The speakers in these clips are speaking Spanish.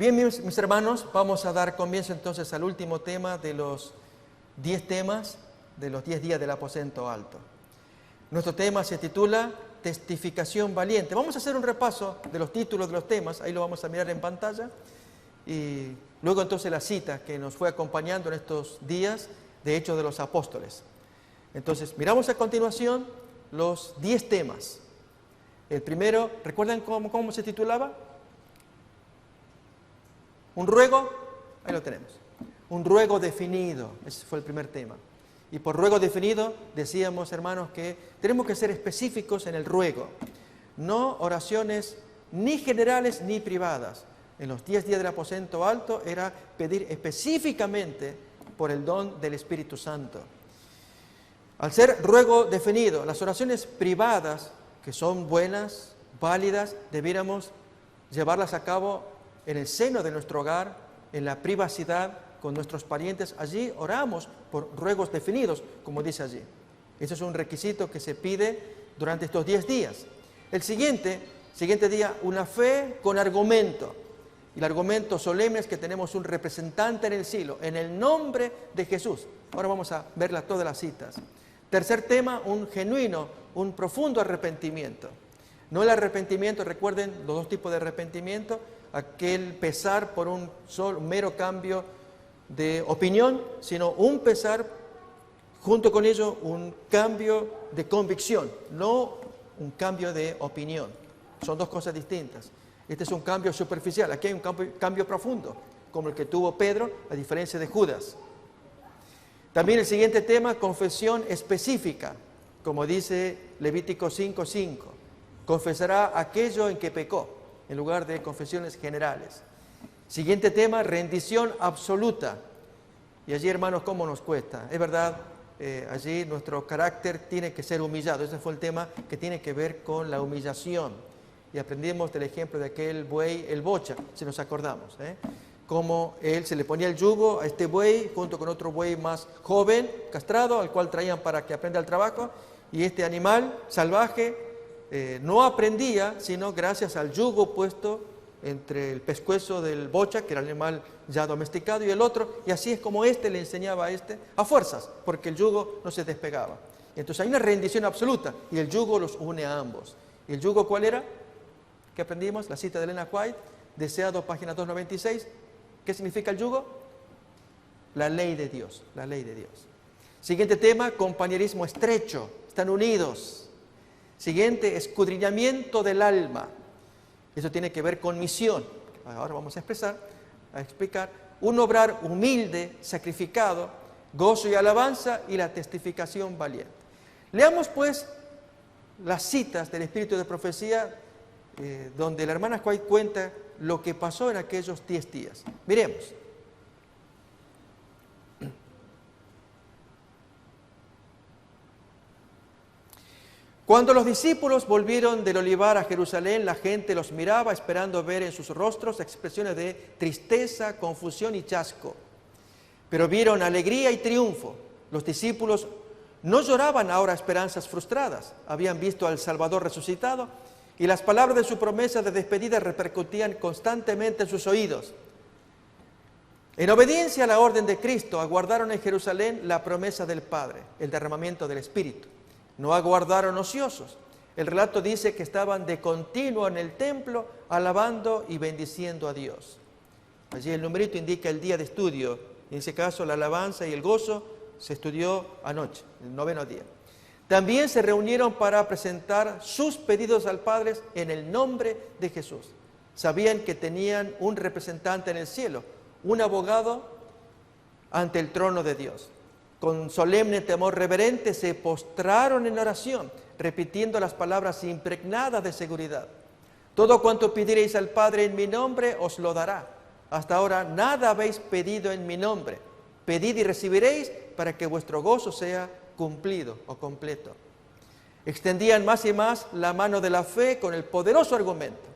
Bien, mis hermanos, vamos a dar comienzo entonces al último tema de los 10 temas de los 10 días del aposento alto. Nuestro tema se titula Testificación Valiente. Vamos a hacer un repaso de los títulos de los temas, ahí lo vamos a mirar en pantalla. Y luego entonces la cita que nos fue acompañando en estos días de Hechos de los Apóstoles. Entonces, miramos a continuación los 10 temas. El primero, ¿recuerdan cómo se titulaba? Un ruego, ahí lo tenemos. Un ruego definido, ese fue el primer tema. Y por ruego definido decíamos, hermanos, que tenemos que ser específicos en el ruego. No oraciones ni generales ni privadas. En los 10 días del aposento alto era pedir específicamente por el don del Espíritu Santo. Al ser ruego definido, las oraciones privadas, que son buenas, válidas, debiéramos llevarlas a cabo en el seno de nuestro hogar, en la privacidad con nuestros parientes. Allí oramos por ruegos definidos, como dice allí. Ese es un requisito que se pide durante estos 10 días. El siguiente día, una fe con argumento. Y el argumento solemne es que tenemos un representante en el cielo, en el nombre de Jesús. Ahora vamos a verlas todas las citas. Tercer tema, un genuino, un profundo arrepentimiento. No el arrepentimiento, recuerden los dos tipos de arrepentimiento, aquel pesar por un mero cambio de opinión, sino un pesar, junto con ello, un cambio de convicción, no un cambio de opinión. Son dos cosas distintas. Este es un cambio superficial, aquí hay un cambio profundo, como el que tuvo Pedro, a diferencia de Judas. También el siguiente tema, confesión específica, como dice Levítico 5:5. Confesará aquello en que pecó, en lugar de confesiones generales. Siguiente tema, rendición absoluta. Y allí, hermanos, ¿cómo nos cuesta? Es verdad, allí nuestro carácter tiene que ser humillado. Ese fue el tema que tiene que ver con la humillación. Y aprendimos del ejemplo de aquel buey, el bocha, si nos acordamos. Cómo él se le ponía el yugo a este buey junto con otro buey más joven, castrado, al cual traían para que aprenda el trabajo. Y este animal salvaje no aprendía, sino gracias al yugo puesto entre el pescuezo del bocha, que era el animal ya domesticado, y el otro, y así es como le enseñaba a a fuerzas, porque el yugo no se despegaba. Entonces hay una rendición absoluta, y el yugo los une a ambos. ¿Y el yugo cuál era? ¿Qué aprendimos? La cita de Elena White, Deseado, página 296. ¿Qué significa el yugo? La ley de Dios, la ley de Dios. Siguiente tema, compañerismo estrecho, están unidos. Siguiente, escudriñamiento del alma. Eso tiene que ver con misión. Ahora vamos a explicar. Un obrar humilde, sacrificado, gozo y alabanza y la testificación valiente. Leamos pues las citas del Espíritu de Profecía, donde la hermana White cuenta lo que pasó en aquellos 10 días. Miremos. Cuando los discípulos volvieron del olivar a Jerusalén, la gente los miraba esperando ver en sus rostros expresiones de tristeza, confusión y chasco. Pero vieron alegría y triunfo. Los discípulos no lloraban ahora esperanzas frustradas. Habían visto al Salvador resucitado y las palabras de su promesa de despedida repercutían constantemente en sus oídos. En obediencia a la orden de Cristo, aguardaron en Jerusalén la promesa del Padre, el derramamiento del Espíritu. No aguardaron ociosos. El relato dice que estaban de continuo en el templo, alabando y bendiciendo a Dios. Allí el numerito indica el día de estudio. En ese caso, la alabanza y el gozo se estudió anoche, el 9º día. También se reunieron para presentar sus pedidos al Padre en el nombre de Jesús. Sabían que tenían un representante en el cielo, un abogado ante el trono de Dios. Con solemne temor reverente se postraron en oración, repitiendo las palabras impregnadas de seguridad. Todo cuanto pidiereis al Padre en mi nombre, os lo dará. Hasta ahora nada habéis pedido en mi nombre. Pedid y recibiréis para que vuestro gozo sea cumplido o completo. Extendían más y más la mano de la fe con el poderoso argumento.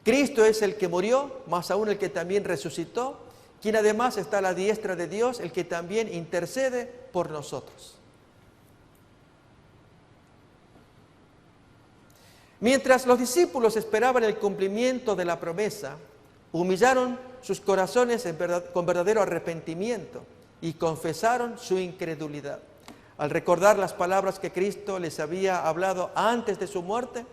Cristo es el que murió, más aún el que también resucitó, quien además está a la diestra de Dios, el que también intercede por nosotros. Mientras los discípulos esperaban el cumplimiento de la promesa, humillaron sus corazones con verdadero arrepentimiento y confesaron su incredulidad. Al recordar las palabras que Cristo les había hablado antes de su muerte,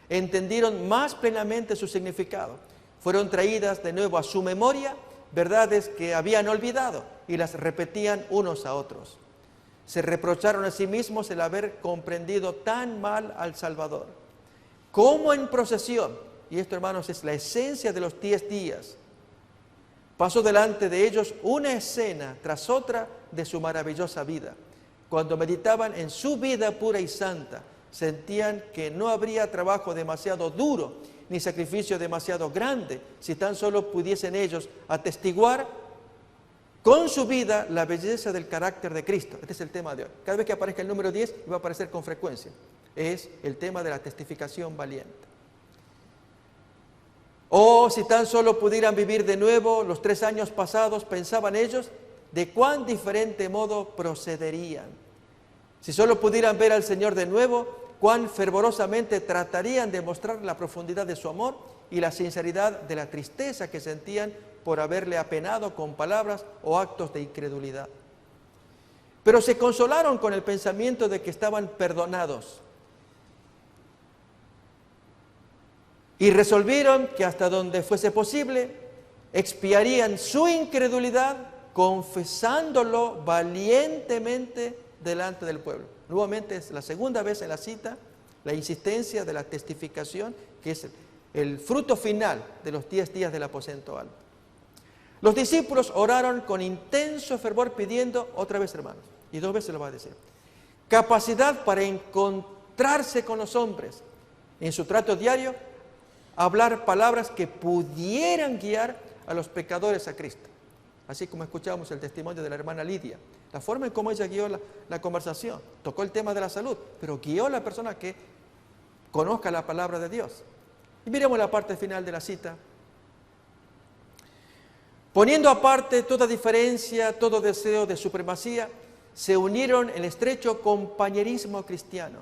entendieron más plenamente su significado. Fueron traídas de nuevo a su memoria verdades que habían olvidado y las repetían unos a otros. Se reprocharon a sí mismos el haber comprendido tan mal al Salvador. Como en procesión, y esto, hermanos, es la esencia de los 10 días, pasó delante de ellos una escena tras otra de su maravillosa vida. Cuando meditaban en su vida pura y santa, sentían que no habría trabajo demasiado duro ni sacrificio demasiado grande si tan solo pudiesen ellos atestiguar con su vida la belleza del carácter de Cristo. Este es el tema de hoy. Cada vez que aparezca el número 10, va a aparecer con frecuencia. Es el tema de la testificación valiente. O si tan solo pudieran vivir de nuevo los 3 años pasados, pensaban ellos, de cuán diferente modo procederían. Si solo pudieran ver al Señor de nuevo, cuán fervorosamente tratarían de mostrar la profundidad de su amor y la sinceridad de la tristeza que sentían por haberle apenado con palabras o actos de incredulidad. Pero se consolaron con el pensamiento de que estaban perdonados y resolvieron que hasta donde fuese posible expiarían su incredulidad confesándolo valientemente delante del pueblo. Nuevamente es la segunda vez en la cita, la insistencia de la testificación, que es el fruto final de los 10 días del aposento alto. Los discípulos oraron con intenso fervor pidiendo, otra vez, hermanos, y 2 veces lo va a decir, capacidad para encontrarse con los hombres en su trato diario, hablar palabras que pudieran guiar a los pecadores a Cristo. Así como escuchamos el testimonio de la hermana Lidia, la forma en cómo ella guió la conversación, tocó el tema de la salud, pero guió a la persona que conozca la palabra de Dios. Y miremos la parte final de la cita. Poniendo aparte toda diferencia, todo deseo de supremacía, se unieron en estrecho compañerismo cristiano.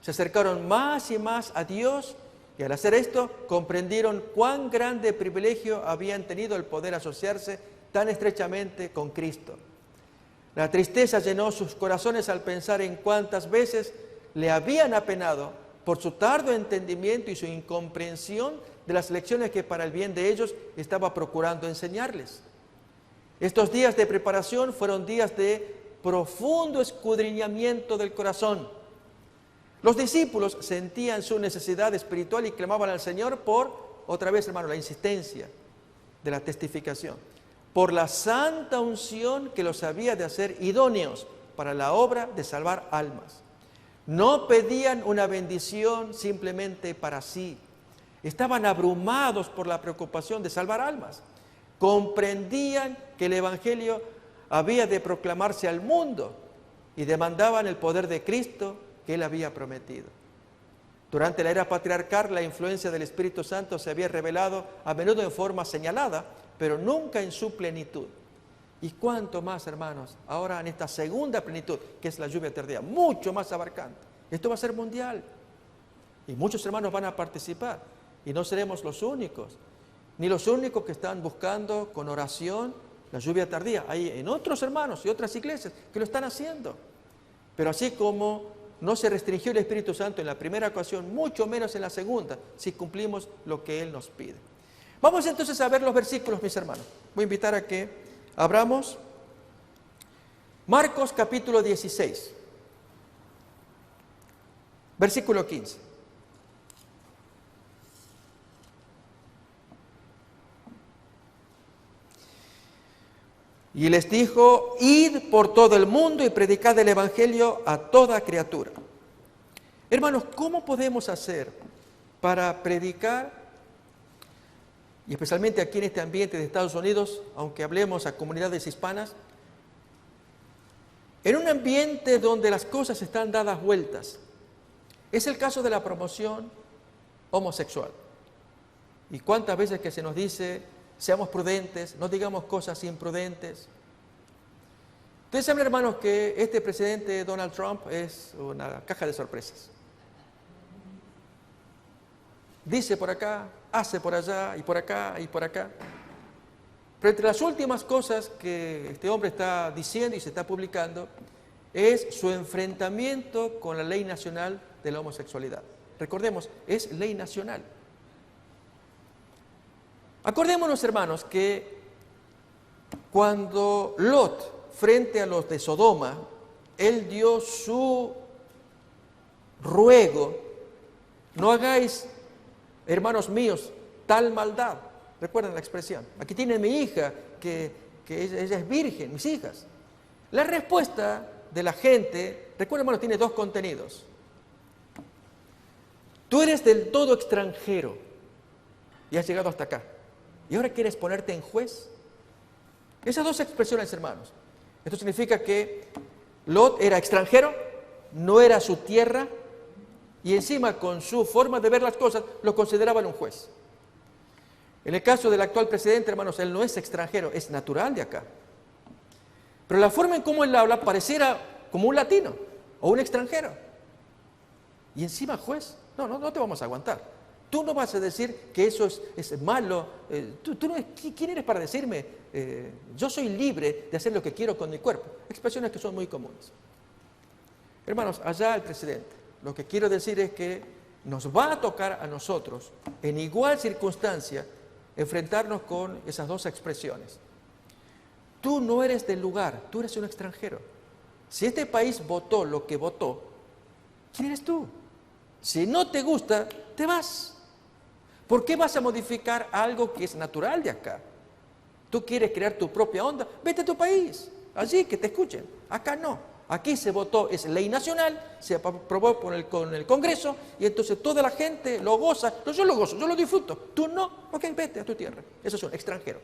Se acercaron más y más a Dios y al hacer esto comprendieron cuán grande privilegio habían tenido el poder asociarse tan estrechamente con Cristo. La tristeza llenó sus corazones al pensar en cuántas veces le habían apenado por su tardo entendimiento y su incomprensión de las lecciones que para el bien de ellos estaba procurando enseñarles. Estos días de preparación fueron días de profundo escudriñamiento del corazón. Los discípulos sentían su necesidad espiritual y clamaban al Señor por, otra vez, hermano, la insistencia de la testificación, por la santa unción que los había de hacer idóneos para la obra de salvar almas. No pedían una bendición simplemente para sí. Estaban abrumados por la preocupación de salvar almas. Comprendían que el Evangelio había de proclamarse al mundo y demandaban el poder de Cristo que Él había prometido. Durante la era patriarcal, la influencia del Espíritu Santo se había revelado a menudo en forma señalada, pero nunca en su plenitud. Y cuánto más, hermanos, ahora en esta segunda plenitud, que es la lluvia tardía, mucho más abarcante. Esto va a ser mundial. Y muchos hermanos van a participar. Y no seremos los únicos, ni los únicos que están buscando con oración la lluvia tardía. Hay en otros hermanos y otras iglesias que lo están haciendo. Pero así como no se restringió el Espíritu Santo en la primera ocasión, mucho menos en la segunda, si cumplimos lo que Él nos pide. Vamos entonces a ver los versículos, mis hermanos. Voy a invitar a que abramos Marcos capítulo 16, versículo 15. Y les dijo, id por todo el mundo y predicad el Evangelio a toda criatura. Hermanos, ¿cómo podemos hacer para predicar, y especialmente aquí en este ambiente de Estados Unidos, aunque hablemos a comunidades hispanas, en un ambiente donde las cosas están dadas vueltas? Es el caso de la promoción homosexual. ¿Y cuántas veces que se nos dice, seamos prudentes, no digamos cosas imprudentes? Ustedes saben, hermanos, que este presidente Donald Trump es una caja de sorpresas. Dice por acá, hace por allá y por acá y por acá. Pero entre las últimas cosas que este hombre está diciendo y se está publicando es su enfrentamiento con la ley nacional de la homosexualidad. Recordemos, es ley nacional. Acordémonos, hermanos, que cuando Lot, frente a los de Sodoma, él dio su ruego: no hagáis, hermanos míos, tal maldad. Recuerden la expresión. Aquí tiene mi hija, que ella es virgen, mis hijas. La respuesta de la gente, recuerden, hermanos, tiene dos contenidos. Tú eres del todo extranjero y has llegado hasta acá. ¿Y ahora quieres ponerte en juez? Esas dos expresiones, hermanos. Esto significa que Lot era extranjero, no era su tierra, y encima con su forma de ver las cosas lo consideraban un juez. En el caso del actual presidente, hermanos, él no es extranjero, es natural de acá. Pero la forma en cómo él habla pareciera como un latino o un extranjero. Y encima juez, no te vamos a aguantar. Tú no vas a decir que eso es malo. ¿Quién eres para decirme? Yo soy libre de hacer lo que quiero con mi cuerpo. Expresiones que son muy comunes. Hermanos, allá el presidente. Lo que quiero decir es que nos va a tocar a nosotros, en igual circunstancia, enfrentarnos con esas dos expresiones. Tú no eres del lugar, tú eres un extranjero. Si este país votó lo que votó, ¿quién eres tú? Si no te gusta, te vas. ¿Por qué vas a modificar algo que es natural de acá? ¿Tú quieres crear tu propia onda? Vete a tu país, allí que te escuchen. Acá no. Aquí se votó, es ley nacional, se aprobó con el Congreso, y entonces toda la gente lo goza. No, yo lo gozo, yo lo disfruto. Tú no, ok, vete a tu tierra. Eso es un extranjero.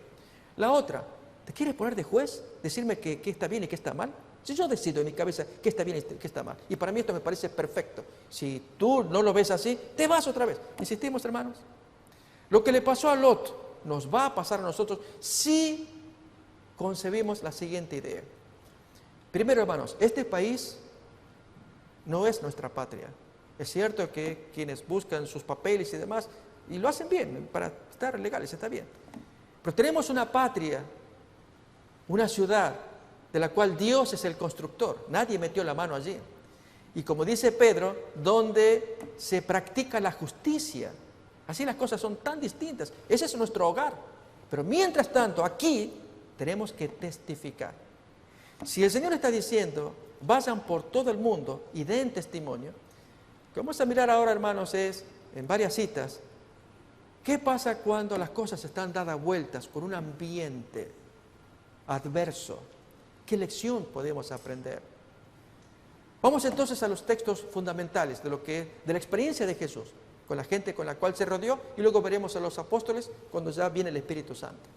La otra, ¿te quieres poner de juez? Decirme qué está bien y qué está mal. Si yo decido en mi cabeza qué está bien y qué está mal. Y para mí esto me parece perfecto. Si tú no lo ves así, te vas otra vez. ¿Insistimos, hermanos? Lo que le pasó a Lot nos va a pasar a nosotros si concebimos la siguiente idea. Primero, hermanos, este país no es nuestra patria. Es cierto que quienes buscan sus papeles y demás, y lo hacen bien, para estar legales, está bien. Pero tenemos una patria, una ciudad, de la cual Dios es el constructor. Nadie metió la mano allí. Y como dice Pedro, donde se practica la justicia. Así las cosas son tan distintas. Ese es nuestro hogar. Pero mientras tanto, aquí tenemos que testificar. Si el Señor está diciendo, vayan por todo el mundo y den testimonio, lo que vamos a mirar ahora, hermanos, es, en varias citas, ¿qué pasa cuando las cosas están dadas vueltas con un ambiente adverso? ¿Qué lección podemos aprender? Vamos entonces a los textos fundamentales de la experiencia de Jesús, con la gente con la cual se rodeó, y luego veremos a los apóstoles cuando ya viene el Espíritu Santo.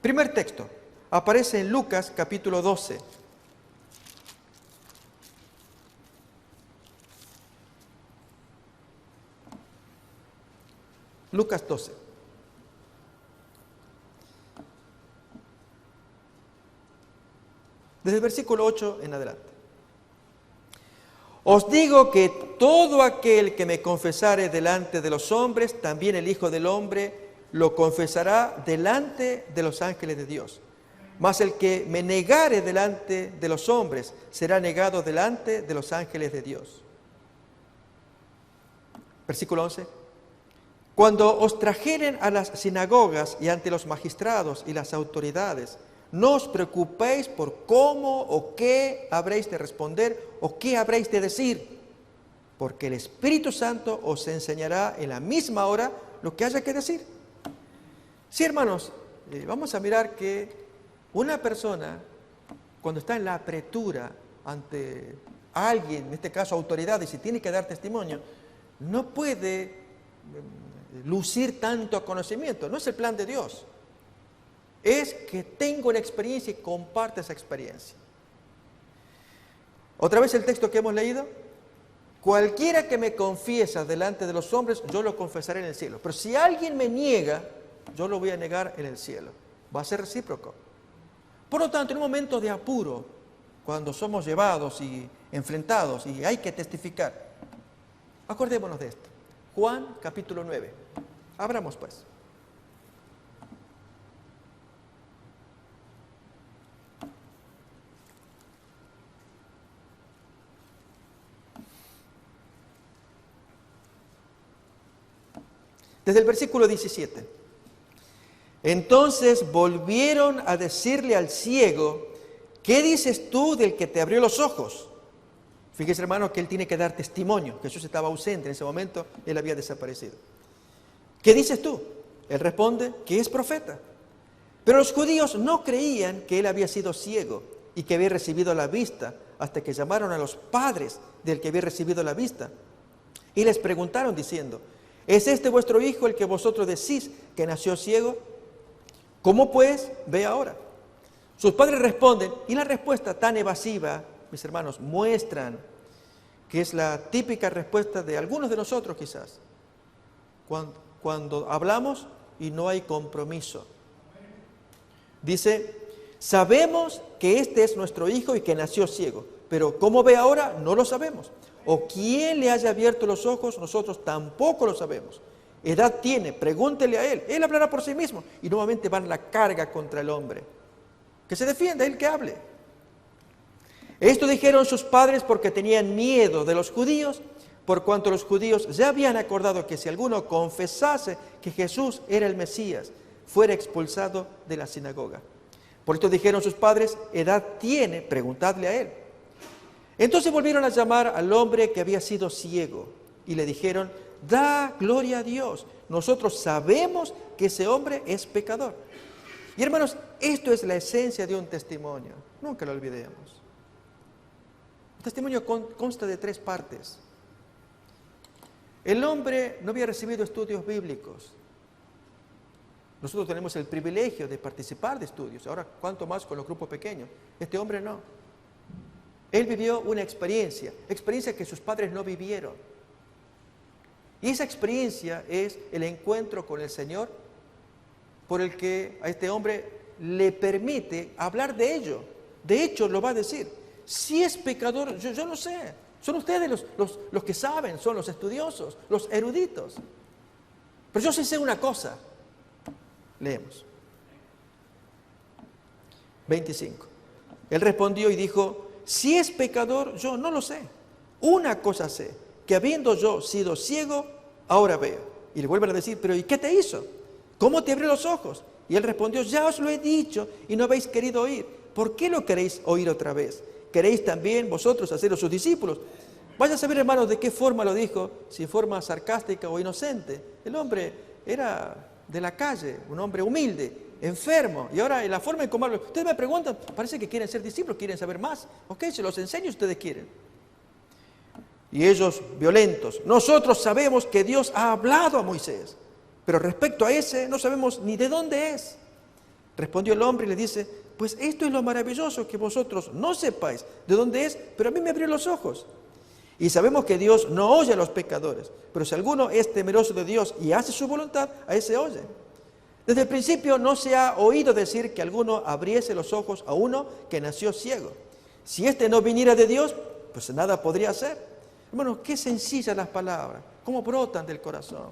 Primer texto. Aparece en Lucas capítulo 12. Lucas 12. Desde el versículo 8 en adelante. Os digo que todo aquel que me confesare delante de los hombres, también el Hijo del Hombre lo confesará delante de los ángeles de Dios. Mas el que me negare delante de los hombres será negado delante de los ángeles de Dios. Versículo 11. Cuando os trajeren a las sinagogas y ante los magistrados y las autoridades, no os preocupéis por cómo o qué habréis de responder o qué habréis de decir, porque el Espíritu Santo os enseñará en la misma hora lo que haya que decir. Sí, hermanos, vamos a mirar que una persona, cuando está en la apretura ante alguien, en este caso autoridades, y tiene que dar testimonio, no puede lucir tanto conocimiento. No es el plan de Dios. Es que tenga una experiencia y comparte esa experiencia. Otra vez el texto que hemos leído. Cualquiera que me confiesa delante de los hombres, yo lo confesaré en el cielo. Pero si alguien me niega, yo lo voy a negar en el cielo. Va a ser recíproco. Por lo tanto, en un momento de apuro, cuando somos llevados y enfrentados y hay que testificar, acordémonos de esto. Juan capítulo 9. Abramos pues. Desde el versículo 17. Entonces volvieron a decirle al ciego, ¿qué dices tú del que te abrió los ojos? Fíjese, hermano, que él tiene que dar testimonio. Jesús estaba ausente en ese momento, él había desaparecido. ¿Qué dices tú? Él responde que es profeta. Pero los judíos no creían que él había sido ciego y que había recibido la vista, hasta que llamaron a los padres del que había recibido la vista. Y les preguntaron diciendo, ¿es este vuestro hijo el que vosotros decís que nació ciego? ¿Cómo pues ve ahora? Sus padres responden, y la respuesta tan evasiva, mis hermanos, muestran que es la típica respuesta de algunos de nosotros quizás, cuando hablamos y no hay compromiso. Dice, sabemos que este es nuestro hijo y que nació ciego, pero ¿cómo ve ahora? No lo sabemos. O quién le haya abierto los ojos, nosotros tampoco lo sabemos. Edad tiene, pregúntele a él hablará por sí mismo. Y nuevamente van la carga contra el hombre. Que se defienda, él que hable. Esto dijeron sus padres porque tenían miedo de los judíos, por cuanto los judíos ya habían acordado que si alguno confesase que Jesús era el Mesías, fuera expulsado de la sinagoga. Por esto dijeron sus padres, edad tiene, preguntadle a él. Entonces volvieron a llamar al hombre que había sido ciego y le dijeron, da gloria a Dios, nosotros sabemos que ese hombre es pecador. Y hermanos, esto es la esencia de un testimonio, nunca lo olvidemos. El testimonio consta de 3 partes. El hombre no había recibido estudios bíblicos. Nosotros tenemos el privilegio de participar de estudios, ahora cuánto más con los grupos pequeños. Este hombre no. Él vivió una experiencia que sus padres no vivieron. Y esa experiencia es el encuentro con el Señor, por el que a este hombre le permite hablar de ello. De hecho, lo va a decir. Si es pecador, yo no sé. Son ustedes los que saben, son los estudiosos, los eruditos. Pero yo sí sé una cosa. Leemos. 25. Él respondió y dijo, si es pecador, yo no lo sé. Una cosa sé, que habiendo yo sido ciego, ahora veo. Y le vuelven a decir, pero ¿y qué te hizo? ¿Cómo te abrió los ojos? Y él respondió, ya os lo he dicho y no habéis querido oír. ¿Por qué lo queréis oír otra vez? ¿Queréis también vosotros haceros sus discípulos? Vaya a saber, hermanos, de qué forma lo dijo, si en forma sarcástica o inocente. El hombre era de la calle, un hombre humilde, enfermo. Y ahora en la forma en cómo habla, ustedes me preguntan, parece que quieren ser discípulos, quieren saber más. Ok, se los enseño si ustedes quieren. Y ellos violentos, nosotros sabemos que Dios ha hablado a Moisés, pero respecto a ese no sabemos ni de dónde es. Respondió el hombre y le dice, pues esto es lo maravilloso, que vosotros no sepáis de dónde es, pero a mí me abrió los ojos. Y sabemos que Dios no oye a los pecadores, pero si alguno es temeroso de Dios y hace su voluntad, a ese oye. Desde el principio no se ha oído decir que alguno abriese los ojos a uno que nació ciego. Si éste no viniera de Dios, pues nada podría hacer. Hermano, qué sencillas las palabras, cómo brotan del corazón.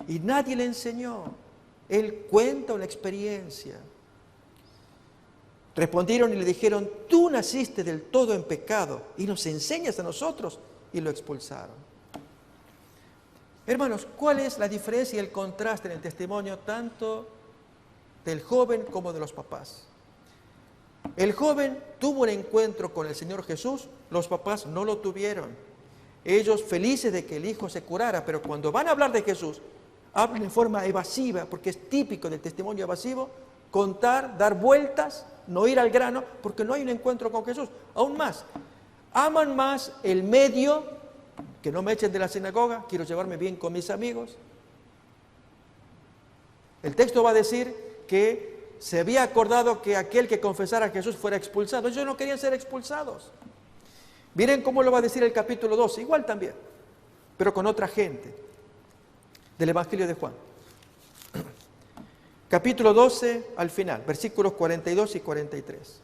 Y nadie le enseñó, él cuenta una experiencia. Respondieron y le dijeron, tú naciste del todo en pecado y nos enseñas a nosotros, y lo expulsaron. Hermanos, ¿cuál es la diferencia y el contraste en el testimonio tanto del joven como de los papás? El joven tuvo un encuentro con el Señor Jesús, los papás no lo tuvieron. Ellos felices de que el hijo se curara, pero cuando van a hablar de Jesús, hablan en forma evasiva, porque es típico del testimonio evasivo, contar, dar vueltas, no ir al grano, porque no hay un encuentro con Jesús. Aún más, aman más el medio, que no me echen de la sinagoga, quiero llevarme bien con mis amigos. El texto va a decir que se había acordado que aquel que confesara a Jesús fuera expulsado. Ellos no querían ser expulsados. Miren cómo lo va a decir el capítulo 12, igual también, pero con otra gente, del Evangelio de Juan. Capítulo 12 al final, versículos 42 y 43.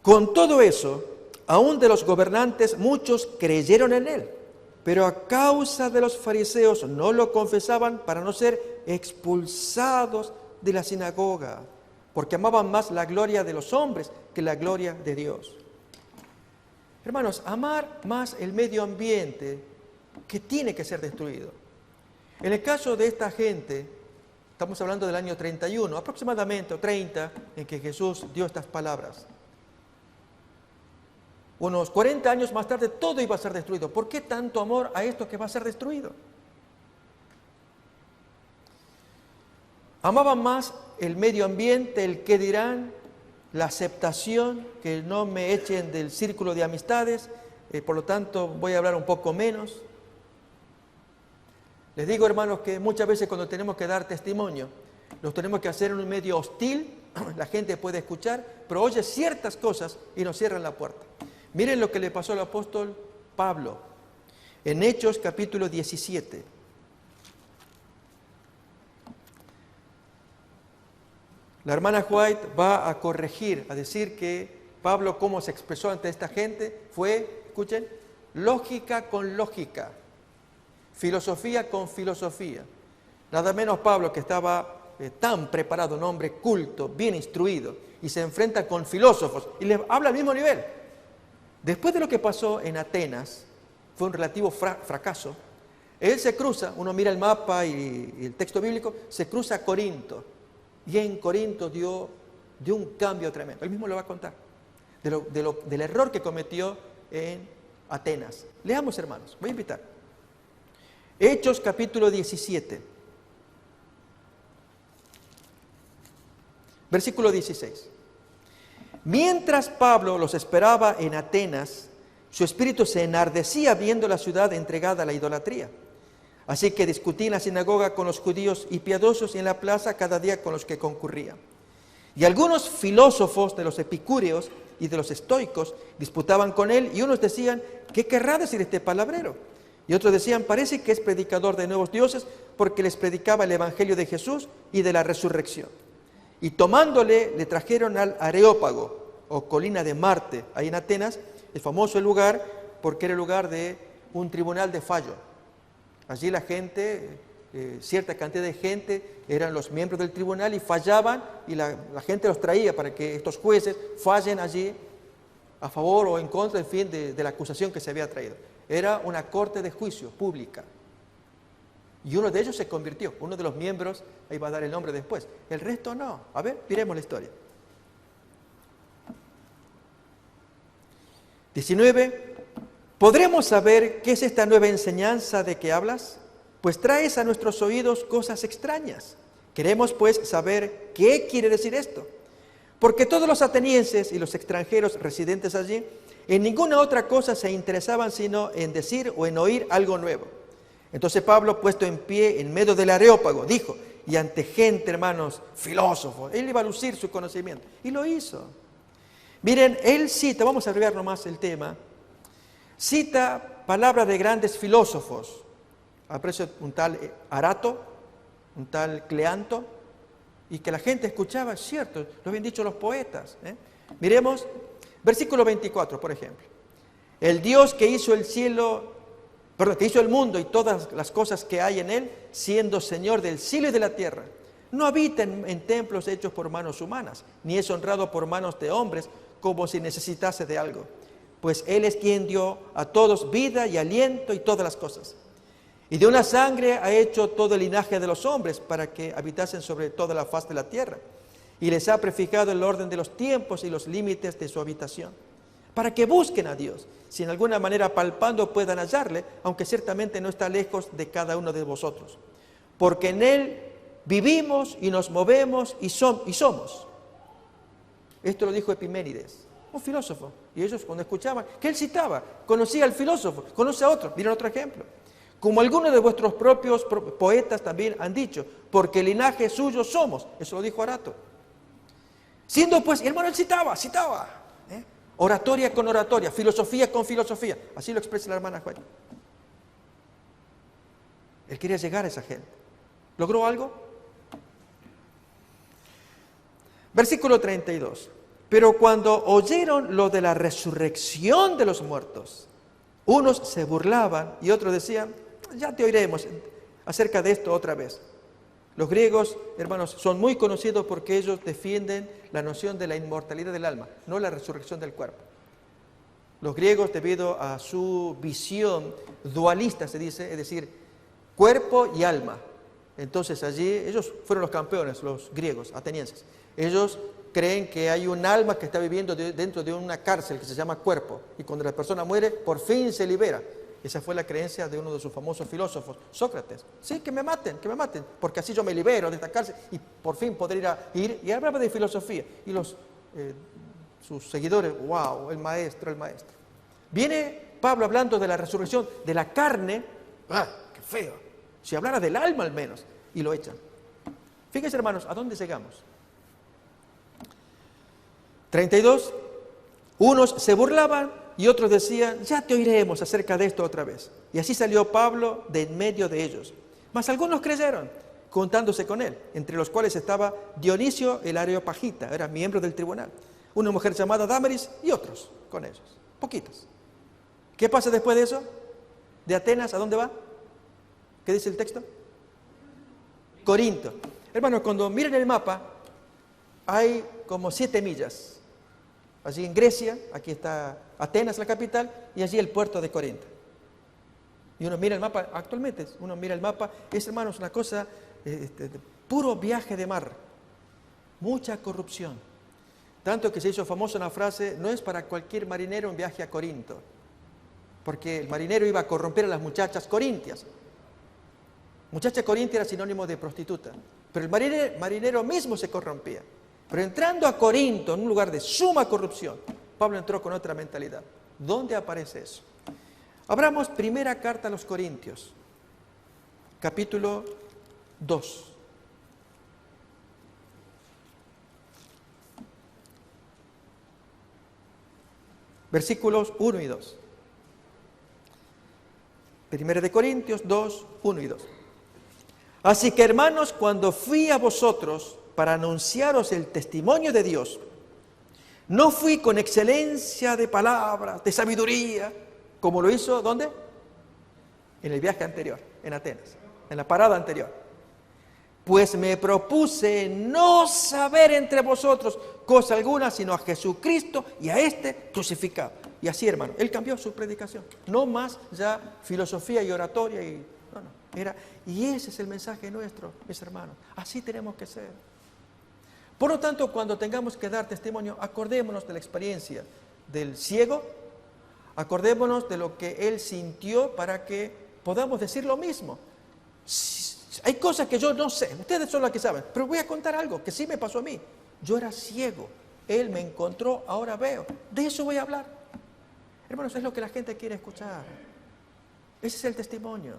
Con todo eso, aún de los gobernantes muchos creyeron en él, pero a causa de los fariseos no lo confesaban para no ser expulsados de la sinagoga, porque amaban más la gloria de los hombres que la gloria de Dios. Hermanos, amar más el medio ambiente que tiene que ser destruido. En el caso de esta gente, estamos hablando del año 31, aproximadamente, o 30, en que Jesús dio estas palabras. Unos 40 años más tarde todo iba a ser destruido. ¿Por qué tanto amor a esto que va a ser destruido? Amaban más el medio ambiente, el qué dirán, la aceptación, que no me echen del círculo de amistades, por lo tanto voy a hablar un poco menos. Les digo, hermanos, que muchas veces cuando tenemos que dar testimonio, lo tenemos que hacer en un medio hostil, la gente puede escuchar, pero oye ciertas cosas y nos cierran la puerta. Miren lo que le pasó al apóstol Pablo en Hechos capítulo 17. La hermana White va a corregir, a decir que Pablo, cómo se expresó ante esta gente, fue, escuchen, lógica con lógica, filosofía con filosofía. Nada menos Pablo, que estaba tan preparado, un hombre culto, bien instruido, y se enfrenta con filósofos y les habla al mismo nivel. Después de lo que pasó en Atenas, fue un relativo fracaso, él se cruza, uno mira el mapa y el texto bíblico, se cruza a Corinto, y en Corinto dio un cambio tremendo. Él mismo lo va a contar, del error que cometió en Atenas. Leamos, hermanos, voy a invitar. Hechos capítulo 17, versículo 16. Mientras Pablo los esperaba en Atenas, su espíritu se enardecía viendo la ciudad entregada a la idolatría. Así que discutí en la sinagoga con los judíos y piadosos y en la plaza cada día con los que concurrían. Y algunos filósofos de los epicúreos y de los estoicos disputaban con él, y unos decían, ¿qué querrá decir este palabrero? Y otros decían, parece que es predicador de nuevos dioses, porque les predicaba el evangelio de Jesús y de la resurrección. Y tomándole, le trajeron al Areópago, o colina de Marte, ahí en Atenas, el famoso lugar, porque era el lugar de un tribunal de fallo. Allí la gente, cierta cantidad de gente, eran los miembros del tribunal y fallaban, y la gente los traía para que estos jueces fallen allí a favor o en contra, en fin, de la acusación que se había traído. Era una corte de juicio pública. Y uno de ellos se convirtió, uno de los miembros, ahí va a dar el nombre después. El resto no. A ver, miremos la historia. 19. ¿Podremos saber qué es esta nueva enseñanza de que hablas? Pues traes a nuestros oídos cosas extrañas. Queremos pues saber qué quiere decir esto. Porque todos los atenienses y los extranjeros residentes allí, en ninguna otra cosa se interesaban sino en decir o en oír algo nuevo. Entonces Pablo, puesto en pie en medio del Areópago, dijo, y ante gente, hermanos, filósofos, él iba a lucir su conocimiento, y lo hizo. Miren, él cita, vamos a abreviar nomás el tema, cita palabras de grandes filósofos, aprecio un tal Arato, un tal Cleanto, y que la gente escuchaba, es cierto, lo habían dicho los poetas. Miremos, versículo 24, por ejemplo. El Dios que hizo el cielo, que hizo el mundo y todas las cosas que hay en él, siendo Señor del cielo y de la tierra, no habita en templos hechos por manos humanas, ni es honrado por manos de hombres, como si necesitase de algo. Pues Él es quien dio a todos vida y aliento y todas las cosas. Y de una sangre ha hecho todo el linaje de los hombres para que habitasen sobre toda la faz de la tierra. Y les ha prefijado el orden de los tiempos y los límites de su habitación, para que busquen a Dios, si en alguna manera palpando puedan hallarle, aunque ciertamente no está lejos de cada uno de vosotros. Porque en Él vivimos y nos movemos y somos. Esto lo dijo Epiménides, un filósofo. Y ellos cuando escuchaban, que él citaba, conocía al filósofo, conoce a otro. Miren otro ejemplo. Como algunos de vuestros propios poetas también han dicho, porque el linaje suyo somos. Eso lo dijo Arato. Siendo pues, y hermano, él citaba. Oratoria con oratoria, filosofía con filosofía. Así lo expresa la hermana Juan. Él quería llegar a esa gente. ¿Logró algo? Versículo 32. Pero cuando oyeron lo de la resurrección de los muertos, unos se burlaban y otros decían, ya te oiremos acerca de esto otra vez. Los griegos, hermanos, son muy conocidos porque ellos defienden la noción de la inmortalidad del alma, no la resurrección del cuerpo. Los griegos, debido a su visión dualista, se dice, es decir, cuerpo y alma. Entonces allí, ellos fueron los campeones, los griegos, atenienses. Ellos creen que hay un alma que está viviendo dentro de una cárcel que se llama cuerpo. Y cuando la persona muere, por fin se libera. Esa fue la creencia de uno de sus famosos filósofos, Sócrates. Sí, que me maten, porque así yo me libero de esta cárcel y por fin podré ir. Y hablaba de filosofía. Y sus seguidores, wow, el maestro. Viene Pablo hablando de la resurrección de la carne. ¡Ah, qué feo! Si hablara del alma al menos. Y lo echan. Fíjense, hermanos, ¿a dónde llegamos? 32. Unos se burlaban y otros decían, ya te oiremos acerca de esto otra vez. Y así salió Pablo de en medio de ellos. Mas algunos creyeron, juntándose con él, entre los cuales estaba Dionisio el Areopagita, era miembro del tribunal, una mujer llamada Dámaris y otros con ellos, poquitos. ¿Qué pasa después de eso? ¿De Atenas a dónde va? ¿Qué dice el texto? Corinto. Hermanos, cuando miren el mapa, hay como 7 millas. Allí en Grecia, aquí está Atenas, la capital, y allí el puerto de Corinto. Y uno mira el mapa, actualmente, es, hermanos, una cosa de puro viaje de mar. Mucha corrupción. Tanto que se hizo famosa una frase, no es para cualquier marinero un viaje a Corinto, porque el marinero iba a corromper a las muchachas corintias. Muchacha corintia era sinónimo de prostituta, pero el marinero mismo se corrompía. Pero entrando a Corinto, en un lugar de suma corrupción, Pablo entró con otra mentalidad. ¿Dónde aparece eso? Abramos primera carta a los Corintios, capítulo 2. Versículos 1 y 2. Primera de Corintios 2, 1 y 2. Así que, hermanos, cuando fui a vosotros para anunciaros el testimonio de Dios, no fui con excelencia de palabras, de sabiduría, como lo hizo, ¿dónde? En el viaje anterior, en Atenas, en la parada anterior. Pues me propuse no saber entre vosotros cosa alguna, sino a Jesucristo y a este crucificado. Y así, hermano, él cambió su predicación. No más ya filosofía y oratoria. Y ese es el mensaje nuestro, mis hermanos. Así tenemos que ser. Por lo tanto, cuando tengamos que dar testimonio, acordémonos de la experiencia del ciego, acordémonos de lo que él sintió para que podamos decir lo mismo. Hay cosas que yo no sé, ustedes son los que saben, pero voy a contar algo que sí me pasó a mí. Yo era ciego, él me encontró, ahora veo. De eso voy a hablar. Hermanos, es lo que la gente quiere escuchar. Ese es el testimonio.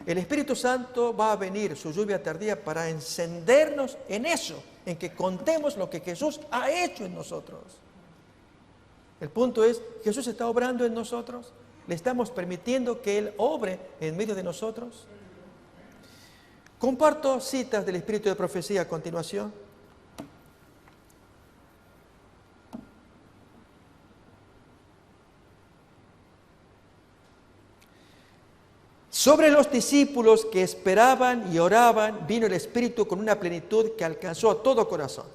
El Espíritu Santo va a venir, su lluvia tardía, para encendernos en eso, en que contemos lo que Jesús ha hecho en nosotros. El punto es, ¿Jesús está obrando en nosotros? ¿Le estamos permitiendo que Él obre en medio de nosotros? Comparto citas del Espíritu de Profecía a continuación. Sobre los discípulos que esperaban y oraban, vino el Espíritu con una plenitud que alcanzó a todo corazón.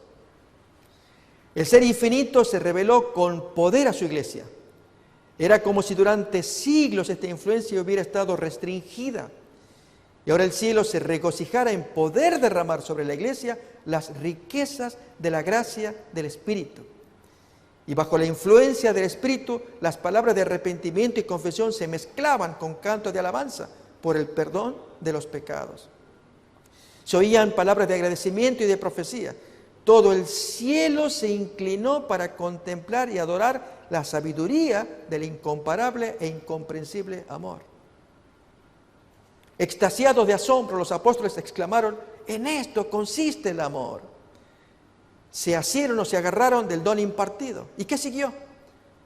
El Ser Infinito se reveló con poder a su iglesia. Era como si durante siglos esta influencia hubiera estado restringida. Y ahora el cielo se regocijara en poder derramar sobre la iglesia las riquezas de la gracia del Espíritu. Y bajo la influencia del Espíritu, las palabras de arrepentimiento y confesión se mezclaban con canto de alabanza por el perdón de los pecados. Se oían palabras de agradecimiento y de profecía. Todo el cielo se inclinó para contemplar y adorar la sabiduría del incomparable e incomprensible amor. Extasiados de asombro, los apóstoles exclamaron: en esto consiste el amor. Se asieron o se agarraron del don impartido. ¿Y qué siguió?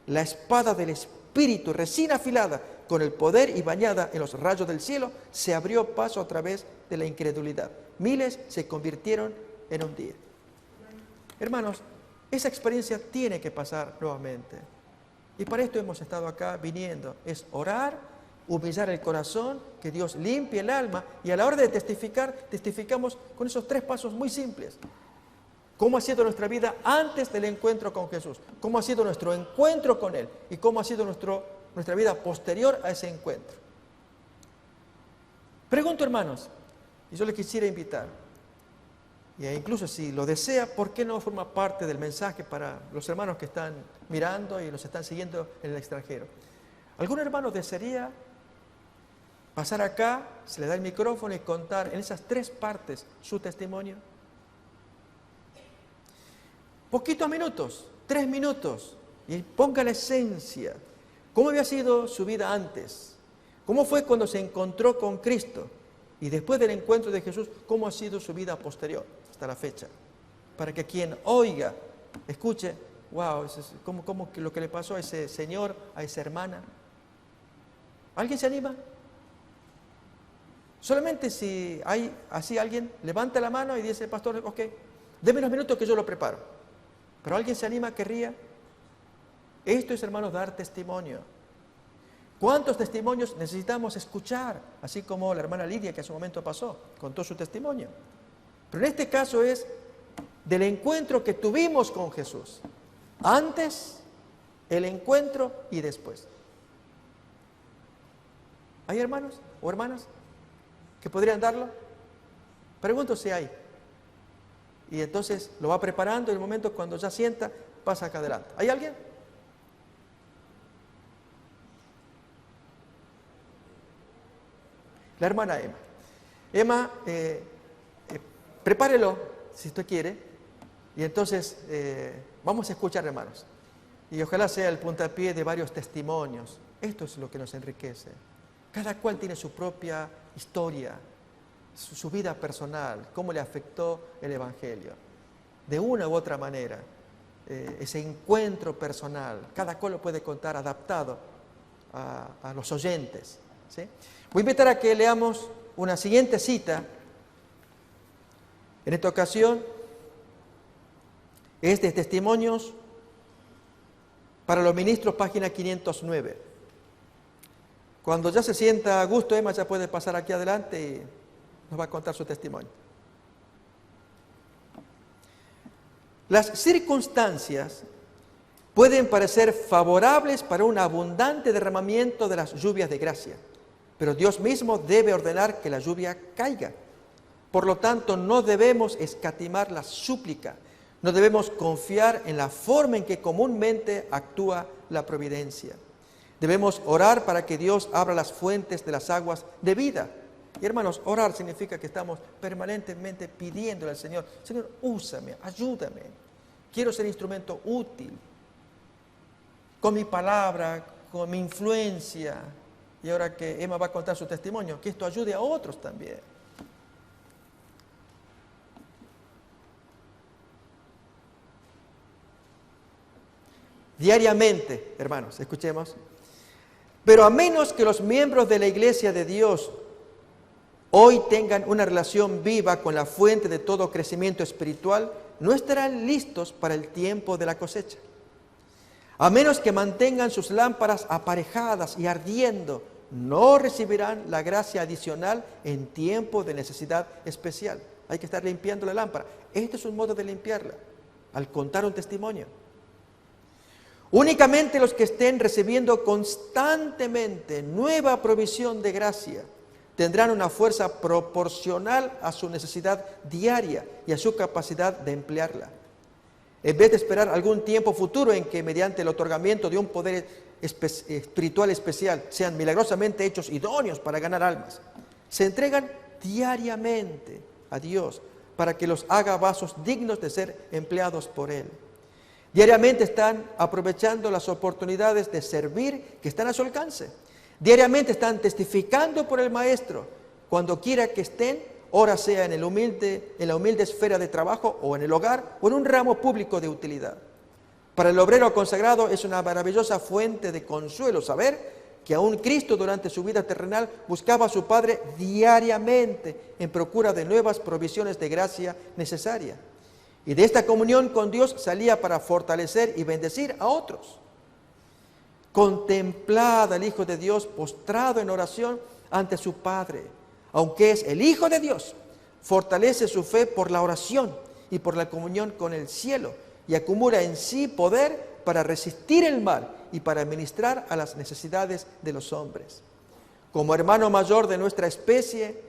La espada del Espíritu, recién afilada, con el poder y bañada en los rayos del cielo, se abrió paso a través de la incredulidad. Miles se convirtieron en un día. Hermanos, Esa experiencia tiene que pasar nuevamente. Y para esto hemos estado acá viniendo. Es orar, humillar el corazón, que Dios limpie el alma. Y a la hora de testificar, testificamos con esos 3 pasos muy simples. ¿Cómo ha sido nuestra vida antes del encuentro con Jesús? ¿Cómo ha sido nuestro encuentro con Él? ¿Y cómo ha sido nuestra vida posterior a ese encuentro? Pregunto, hermanos, y yo les quisiera invitar, e incluso si lo desea, ¿por qué no forma parte del mensaje para los hermanos que están mirando y los están siguiendo en el extranjero? ¿Algún hermano desearía pasar acá, se le da el micrófono y contar en esas 3 partes su testimonio? Poquitos minutos, 3 minutos, y ponga la esencia. ¿Cómo había sido su vida antes? ¿Cómo fue cuando se encontró con Cristo? Y después del encuentro de Jesús, ¿cómo ha sido su vida posterior hasta la fecha? Para que quien oiga, escuche, wow, ¿cómo lo que le pasó a ese señor, a esa hermana? ¿Alguien se anima? Solamente si hay así alguien, levanta la mano y dice, pastor, ok, deme unos minutos que yo lo preparo. ¿Pero alguien se anima, querría? Esto es, hermanos, dar testimonio. ¿Cuántos testimonios necesitamos escuchar? Así como la hermana Lidia, que hace un momento pasó, contó su testimonio. Pero en este caso es del encuentro que tuvimos con Jesús. Antes, el encuentro y después. ¿Hay hermanos o hermanas que podrían darlo? Pregunto si hay. Y entonces lo va preparando y en el momento cuando ya sienta, pasa acá adelante. ¿Hay alguien? La hermana Emma. Emma, prepárelo, si usted quiere, y entonces vamos a escuchar, hermanos. Y ojalá sea el puntapié de varios testimonios. Esto es lo que nos enriquece. Cada cual tiene su propia historia, su vida personal, cómo le afectó el Evangelio. De una u otra manera, ese encuentro personal, cada cual lo puede contar adaptado a los oyentes, ¿sí? Voy a invitar a que leamos una siguiente cita. En esta ocasión es de Testimonios para los Ministros, página 509. Cuando ya se sienta a gusto, Emma ya puede pasar aquí adelante y nos va a contar su testimonio. Las circunstancias pueden parecer favorables para un abundante derramamiento de las lluvias de gracia, pero Dios mismo debe ordenar que la lluvia caiga. Por lo tanto, no debemos escatimar la súplica, no debemos confiar en la forma en que comúnmente actúa la providencia. Debemos orar para que Dios abra las fuentes de las aguas de vida. Y hermanos, orar significa que estamos permanentemente pidiéndole al Señor, Señor, úsame, ayúdame, quiero ser instrumento útil, con mi palabra, con mi influencia. Y ahora que Emma va a contar su testimonio, que esto ayude a otros también. Diariamente, hermanos, escuchemos. Pero a menos que los miembros de la Iglesia de Dios hoy tengan una relación viva con la fuente de todo crecimiento espiritual, no estarán listos para el tiempo de la cosecha. A menos que mantengan sus lámparas aparejadas y ardiendo, no recibirán la gracia adicional en tiempo de necesidad especial. Hay que estar limpiando la lámpara. Este es un modo de limpiarla, al contar un testimonio. Únicamente los que estén recibiendo constantemente nueva provisión de gracia tendrán una fuerza proporcional a su necesidad diaria y a su capacidad de emplearla. En vez de esperar algún tiempo futuro en que mediante el otorgamiento de un poder espiritual especial sean milagrosamente hechos idóneos para ganar almas, se entregan diariamente a Dios para que los haga vasos dignos de ser empleados por Él. Diariamente están aprovechando las oportunidades de servir que están a su alcance. Diariamente están testificando por el Maestro, cuando quiera que estén, ora sea en la humilde esfera de trabajo o en el hogar o en un ramo público de utilidad. Para el obrero consagrado es una maravillosa fuente de consuelo saber que aún Cristo durante su vida terrenal buscaba a su Padre diariamente en procura de nuevas provisiones de gracia necesaria. Y de esta comunión con Dios salía para fortalecer y bendecir a otros. Contemplad al Hijo de Dios postrado en oración ante su Padre. Aunque es el Hijo de Dios, fortalece su fe por la oración y por la comunión con el cielo y acumula en sí poder para resistir el mal y para ministrar a las necesidades de los hombres. Como hermano mayor de nuestra especie,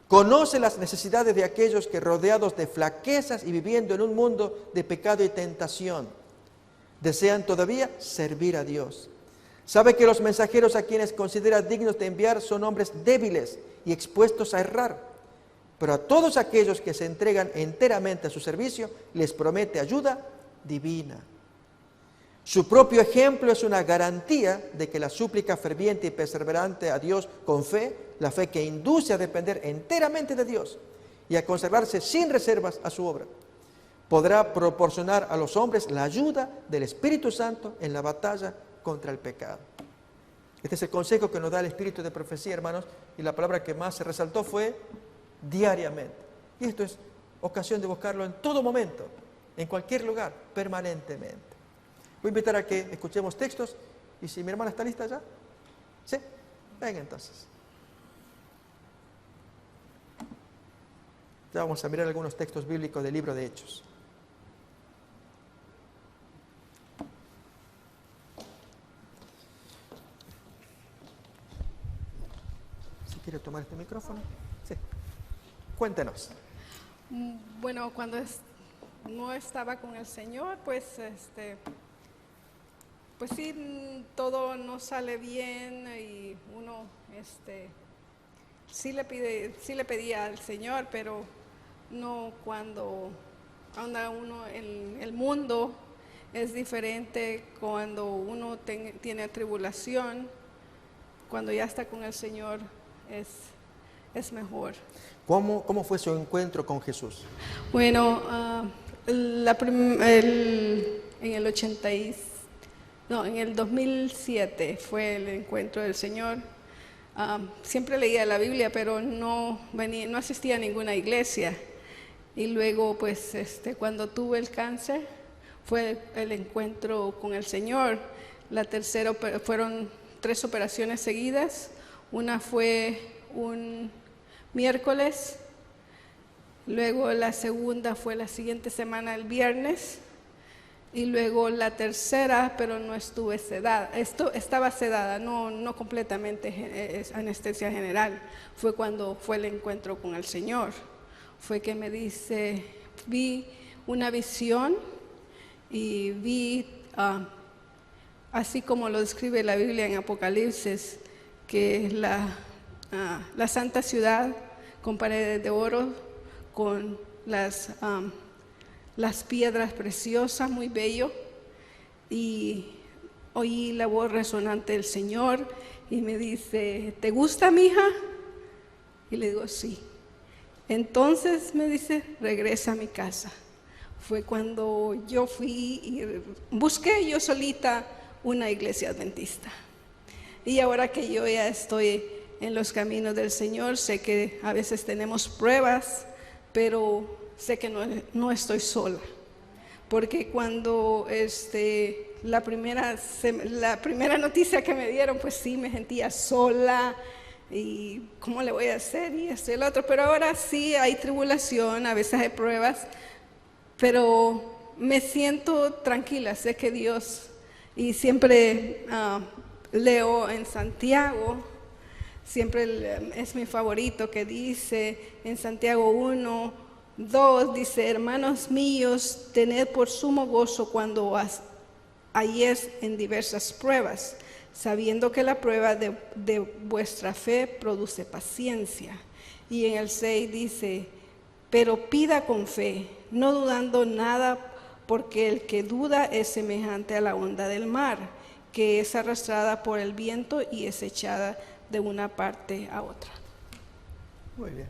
conoce las necesidades de aquellos que, rodeados de flaquezas y viviendo en un mundo de pecado y tentación, desean todavía servir a Dios. Sabe que los mensajeros a quienes considera dignos de enviar son hombres débiles y expuestos a errar, pero a todos aquellos que se entregan enteramente a su servicio les promete ayuda divina. Su propio ejemplo es una garantía de que la súplica ferviente y perseverante a Dios con fe, la fe que induce a depender enteramente de Dios y a consagrarse sin reservas a su obra, podrá proporcionar a los hombres la ayuda del Espíritu Santo en la batalla contra el pecado. Este es el consejo que nos da el Espíritu de profecía, hermanos, y la palabra que más se resaltó fue diariamente. Y esto es ocasión de buscarlo en todo momento, en cualquier lugar, permanentemente. Voy a invitar a que escuchemos textos, y si mi hermana está lista ya, ¿sí? Venga entonces. Ya vamos a mirar algunos textos bíblicos del libro de Hechos. Si quiere tomar este micrófono, sí. Cuéntenos. Bueno, cuando no estaba con el Señor, pues sí, todo no sale bien y uno sí le pedía al Señor, pero no cuando anda uno en el mundo. Es diferente cuando uno tiene tribulación. Cuando ya está con el Señor es mejor. ¿Cómo fue su encuentro con Jesús? Bueno, en el 2007 fue el encuentro del Señor. Siempre leía la Biblia, pero no asistía a ninguna iglesia. Y luego, pues, cuando tuve el cáncer, fue el encuentro con el Señor. La tercera fueron 3 operaciones seguidas. Una fue un miércoles, luego la segunda fue la siguiente semana, el viernes, y luego la tercera, pero no estuve sedada. Estaba sedada, no completamente, anestesia general. Fue cuando fue el encuentro con el Señor. Fue que me dice, vi una visión y vi, así como lo describe la Biblia en Apocalipsis, que la santa ciudad con paredes de oro, con las piedras preciosas, muy bello, y oí la voz resonante del Señor y me dice, ¿te gusta, mija? Y le digo, sí. Entonces me dice, regresa a mi casa. Fue cuando yo fui y busqué yo solita una iglesia adventista. Y ahora que yo ya estoy en los caminos del Señor, sé que a veces tenemos pruebas, pero sé que no estoy sola. Porque cuando la primera noticia que me dieron, pues sí, me sentía sola. ¿Y cómo le voy a hacer? Y esto y el otro. Pero ahora sí hay tribulación, a veces hay pruebas, pero me siento tranquila, sé que Dios, y siempre leo en Santiago, siempre es mi favorito, que dice en Santiago 1:2, dice, hermanos míos, tened por sumo gozo cuando halléis en diversas pruebas, sabiendo que la prueba de vuestra fe produce paciencia. Y en el 6 dice, pero pida con fe, no dudando nada, porque el que duda es semejante a la onda del mar, que es arrastrada por el viento y es echada de una parte a otra. Muy bien.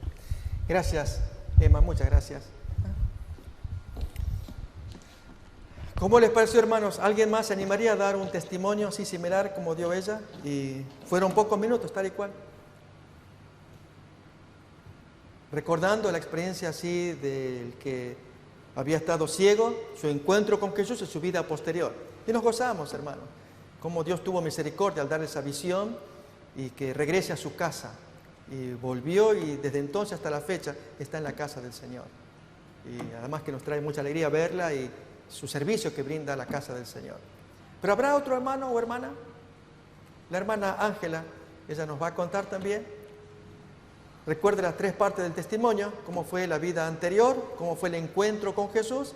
Gracias, Emma, muchas gracias. ¿Cómo les pareció, hermanos? ¿Alguien más se animaría a dar un testimonio así similar como dio ella? Y fueron pocos minutos, tal y cual. Recordando la experiencia así del que Había estado ciego, su encuentro con Jesús y su vida posterior. Y nos gozamos, hermano, cómo Dios tuvo misericordia al darle esa visión y que regrese a su casa. Y volvió y desde entonces hasta la fecha está en la casa del Señor. Y además que nos trae mucha alegría verla y su servicio que brinda a la casa del Señor. Pero ¿habrá otro hermano o hermana? La hermana Ángela, ella nos va a contar también. Recuerde las 3 partes del testimonio, cómo fue la vida anterior, cómo fue el encuentro con Jesús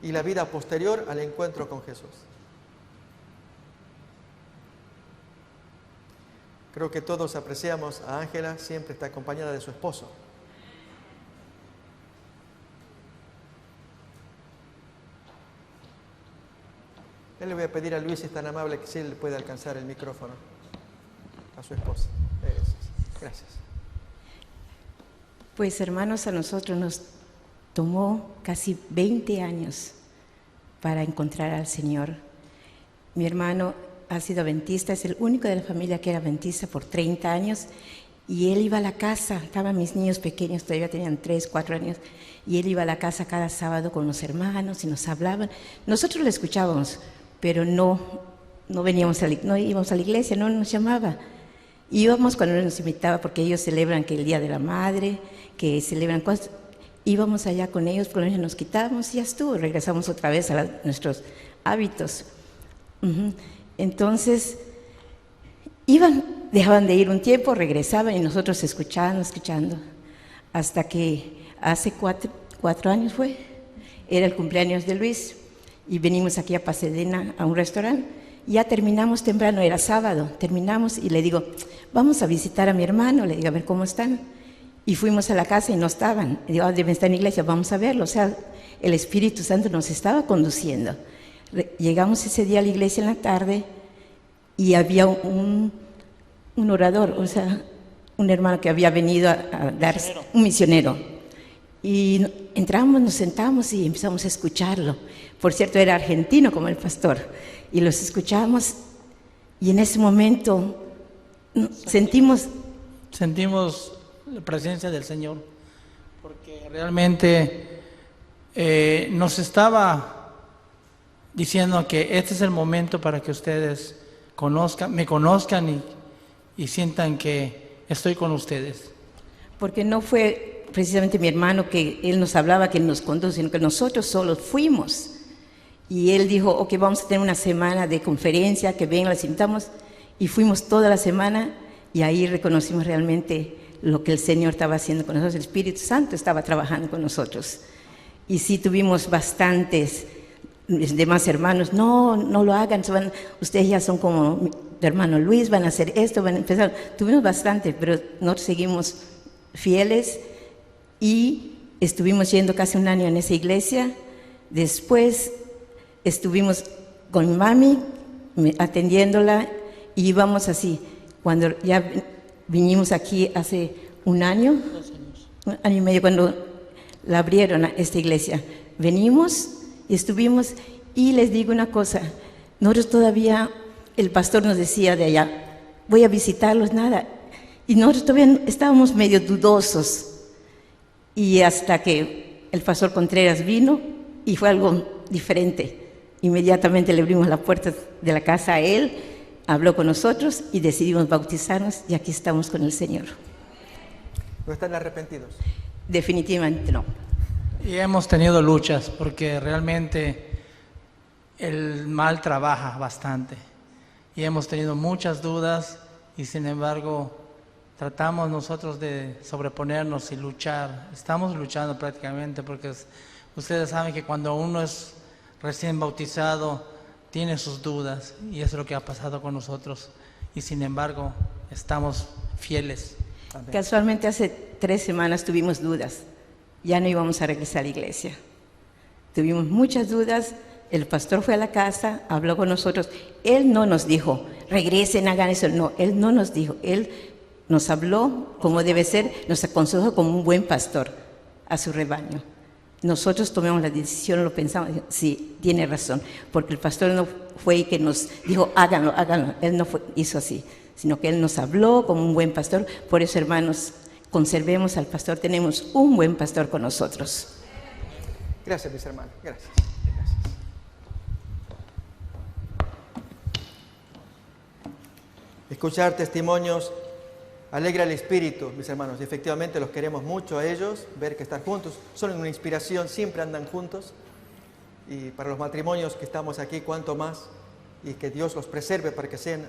y la vida posterior al encuentro con Jesús. Creo que todos apreciamos a Ángela, siempre está acompañada de su esposo. Yo le voy a pedir a Luis, si es tan amable, que si él le puede alcanzar el micrófono a su esposa. Gracias. Pues hermanos, a nosotros nos tomó casi 20 años para encontrar al Señor. Mi hermano ha sido adventista, es el único de la familia que era adventista por 30 años, y él iba a la casa, estaban mis niños pequeños, todavía tenían 3, 4 años, y él iba a la casa cada sábado con los hermanos y nos hablaban. Nosotros lo escuchábamos, pero no íbamos a la iglesia, no nos llamaba. Íbamos cuando nos invitaba, porque ellos celebran que el Día de la Madre, que celebran cosas. Íbamos allá con ellos, con ellos nos quitábamos y ya estuvo, regresamos otra vez a nuestros hábitos. Entonces, dejaban de ir un tiempo, regresaban y nosotros escuchando, hasta que hace 4 años era el cumpleaños de Luis, y venimos aquí a Pasadena a un restaurante. Ya terminamos temprano, era sábado, terminamos y le digo, vamos a visitar a mi hermano, le digo, a ver cómo están. Y fuimos a la casa y no estaban. Le digo, deben estar en la iglesia, vamos a verlo. O sea, el Espíritu Santo nos estaba conduciendo. Llegamos ese día a la iglesia en la tarde y había un orador, o sea, un hermano que había venido a dar, un misionero. Y entramos, nos sentamos y empezamos a escucharlo. Por cierto, era argentino como el pastor. Y los escuchamos y en ese momento sentimos la presencia del Señor, porque realmente nos estaba diciendo que este es el momento para que ustedes me conozcan y sientan que estoy con ustedes. Porque no fue precisamente mi hermano que él nos hablaba, que nos conduce, sino que nosotros solos fuimos. Y él dijo, ok, vamos a tener una semana de conferencia, que vengan, les invitamos. Y fuimos toda la semana y ahí reconocimos realmente lo que el Señor estaba haciendo con nosotros. El Espíritu Santo estaba trabajando con nosotros. Y sí tuvimos bastantes demás hermanos, no lo hagan, ustedes ya son como mi hermano Luis, van a hacer esto, van a empezar. Tuvimos bastante, pero nosotros seguimos fieles y estuvimos yendo casi un año en esa iglesia. Después estuvimos con mi mami atendiéndola y íbamos así. Cuando ya vinimos aquí hace un año y medio, cuando la abrieron a esta iglesia, venimos y estuvimos, y les digo una cosa, nosotros todavía, el pastor nos decía de allá, voy a visitarlos, nada, y nosotros todavía estábamos medio dudosos, y hasta que el pastor Contreras vino, y fue algo diferente. Inmediatamente le abrimos la puerta de la casa a él, habló con nosotros y decidimos bautizarnos, y aquí estamos con el Señor. ¿No están arrepentidos? Definitivamente no. Y hemos tenido luchas porque realmente el mal trabaja bastante. Y hemos tenido muchas dudas y sin embargo tratamos nosotros de sobreponernos y luchar. Estamos luchando prácticamente porque ustedes saben que cuando uno es recién bautizado tiene sus dudas y eso es lo que ha pasado con nosotros. Y sin embargo estamos fieles. Amén. Casualmente hace 3 semanas tuvimos dudas. Ya no íbamos a regresar a la iglesia. Tuvimos muchas dudas. El pastor fue a la casa, habló con nosotros. Él no nos dijo, regresen, hagan eso. No, él no nos dijo. Él nos habló como debe ser, nos aconsejó como un buen pastor a su rebaño. Nosotros tomamos la decisión, lo pensamos, sí, tiene razón. Porque el pastor no fue que nos dijo, háganlo, háganlo. Él no hizo así, sino que él nos habló como un buen pastor. Por eso, hermanos, conservemos al pastor, tenemos un buen pastor con nosotros. Gracias, mis hermanos. Gracias. Escuchar testimonios alegra el espíritu, mis hermanos. Efectivamente los queremos mucho a ellos, ver que están juntos. Son una inspiración, siempre andan juntos. Y para los matrimonios que estamos aquí, cuanto más. Y que Dios los preserve para que sean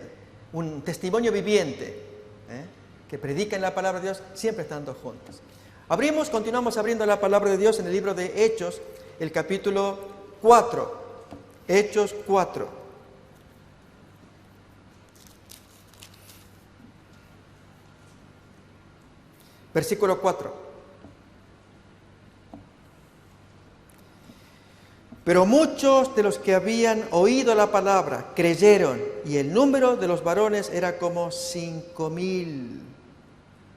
un testimonio viviente, que prediquen la palabra de Dios, siempre estando juntos. Continuamos abriendo la palabra de Dios en el libro de Hechos, el capítulo 4. Hechos 4. Versículo 4. Pero muchos de los que habían oído la palabra creyeron, y el número de los varones era como 5,000.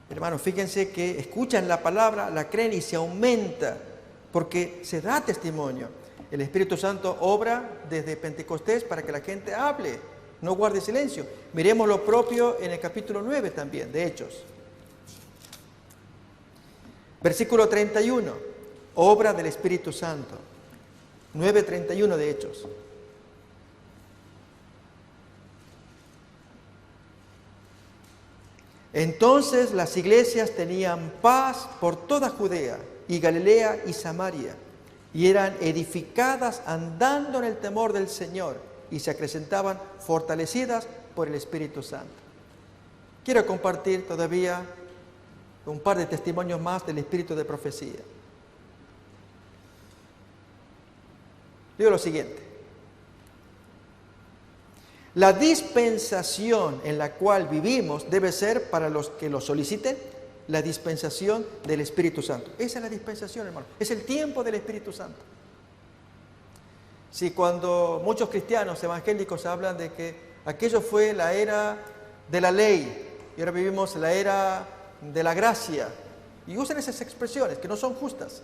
Hermanos, fíjense que escuchan la palabra, la creen y se aumenta, porque se da testimonio. El Espíritu Santo obra desde Pentecostés para que la gente hable, no guarde silencio. Miremos lo propio en el capítulo 9 también, de Hechos. Versículo 31, obra del Espíritu Santo. 9:31 de Hechos. Entonces las iglesias tenían paz por toda Judea y Galilea y Samaria, y eran edificadas andando en el temor del Señor, y se acrecentaban fortalecidas por el Espíritu Santo. Quiero compartir todavía un par de testimonios más del espíritu de profecía. Digo lo siguiente: la dispensación en la cual vivimos debe ser, para los que lo soliciten, la dispensación del Espíritu Santo. Esa es la dispensación, hermano. Es el tiempo del Espíritu Santo. Si cuando muchos cristianos evangélicos hablan de que aquello fue la era de la ley y ahora vivimos la era de la gracia, y usan esas expresiones que no son justas,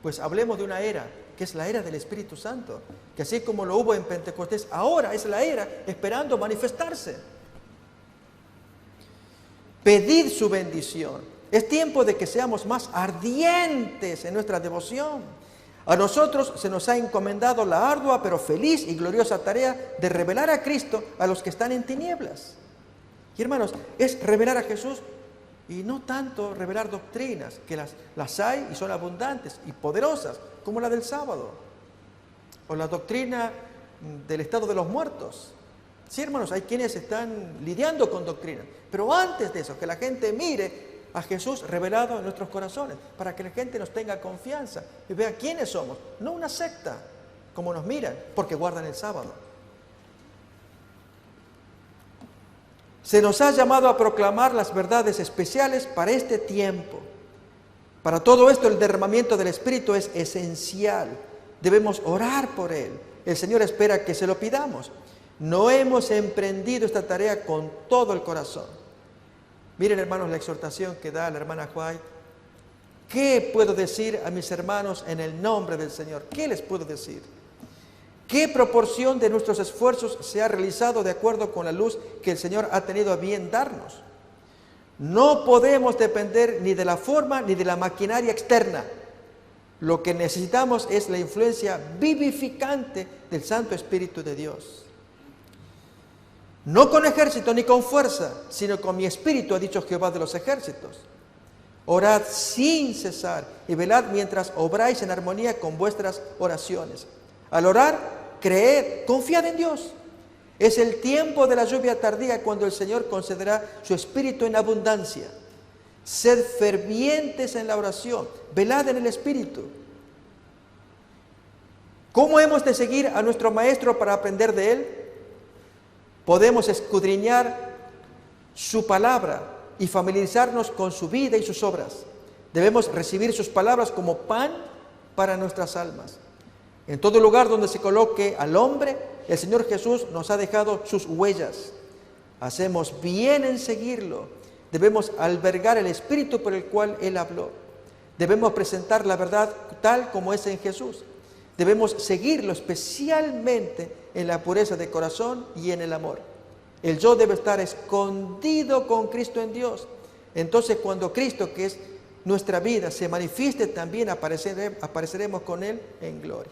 pues hablemos de una era que es la era del Espíritu Santo, que así como lo hubo en Pentecostés, ahora es la era esperando manifestarse. Pedid su bendición. Es tiempo de que seamos más ardientes en nuestra devoción. A nosotros se nos ha encomendado la ardua pero feliz y gloriosa tarea de revelar a Cristo a los que están en tinieblas. Y hermanos, es revelar a Jesús y no tanto revelar doctrinas, que las hay y son abundantes y poderosas, como la del sábado, o la doctrina del estado de los muertos. Sí, hermanos, hay quienes están lidiando con doctrinas, pero antes de eso, que la gente mire a Jesús revelado en nuestros corazones, para que la gente nos tenga confianza y vea quiénes somos, no una secta, como nos miran, porque guardan el sábado. Se nos ha llamado a proclamar las verdades especiales para este tiempo. Para todo esto el derramamiento del Espíritu es esencial. Debemos orar por él. El Señor espera que se lo pidamos. No hemos emprendido esta tarea con todo el corazón. Miren, hermanos, la exhortación que da la hermana White. ¿Qué puedo decir a mis hermanos en el nombre del Señor? ¿Qué les puedo decir? ¿Qué proporción de nuestros esfuerzos se ha realizado de acuerdo con la luz que el Señor ha tenido a bien darnos? No podemos depender ni de la forma ni de la maquinaria externa. Lo que necesitamos es la influencia vivificante del Santo Espíritu de Dios. No con ejército ni con fuerza, sino con mi espíritu, ha dicho Jehová de los ejércitos. Orad sin cesar y velad mientras obráis en armonía con vuestras oraciones. Al orar, creed, confiad en Dios. Es el tiempo de la lluvia tardía cuando el Señor concederá su espíritu en abundancia. Sed fervientes en la oración, velad en el espíritu. ¿Cómo hemos de seguir a nuestro Maestro para aprender de él? Podemos escudriñar su palabra y familiarizarnos con su vida y sus obras. Debemos recibir sus palabras como pan para nuestras almas. En todo lugar donde se coloque al hombre, el Señor Jesús nos ha dejado sus huellas. Hacemos bien en seguirlo. Debemos albergar el espíritu por el cual Él habló. Debemos presentar la verdad tal como es en Jesús. Debemos seguirlo especialmente en la pureza de corazón y en el amor. El yo debe estar escondido con Cristo en Dios. Entonces, cuando Cristo, que es nuestra vida se manifieste, también apareceremos con Él en gloria.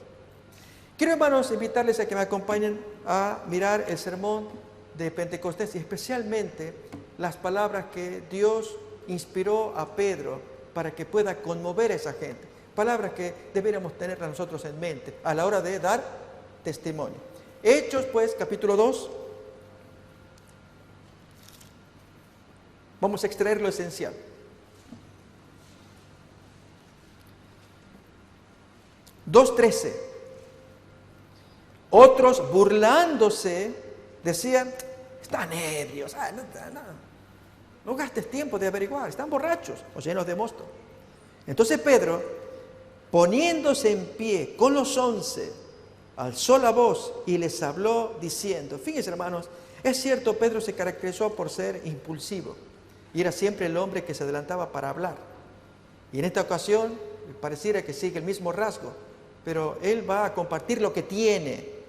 Quiero, hermanos, invitarles a que me acompañen a mirar el sermón de Pentecostés y especialmente las palabras que Dios inspiró a Pedro para que pueda conmover a esa gente. Palabras que deberíamos tener nosotros en mente a la hora de dar testimonio. Hechos, pues, capítulo 2. Vamos a extraer lo esencial. (2:13). Otros, burlándose, decían: están ebrios, no gastes tiempo de averiguar, están borrachos o llenos de mosto. Entonces Pedro, poniéndose en pie con los 11, alzó la voz y les habló diciendo, fíjense, hermanos, es cierto, Pedro se caracterizó por ser impulsivo y era siempre el hombre que se adelantaba para hablar. Y en esta ocasión pareciera que sigue el mismo rasgo, pero él va a compartir lo que tiene.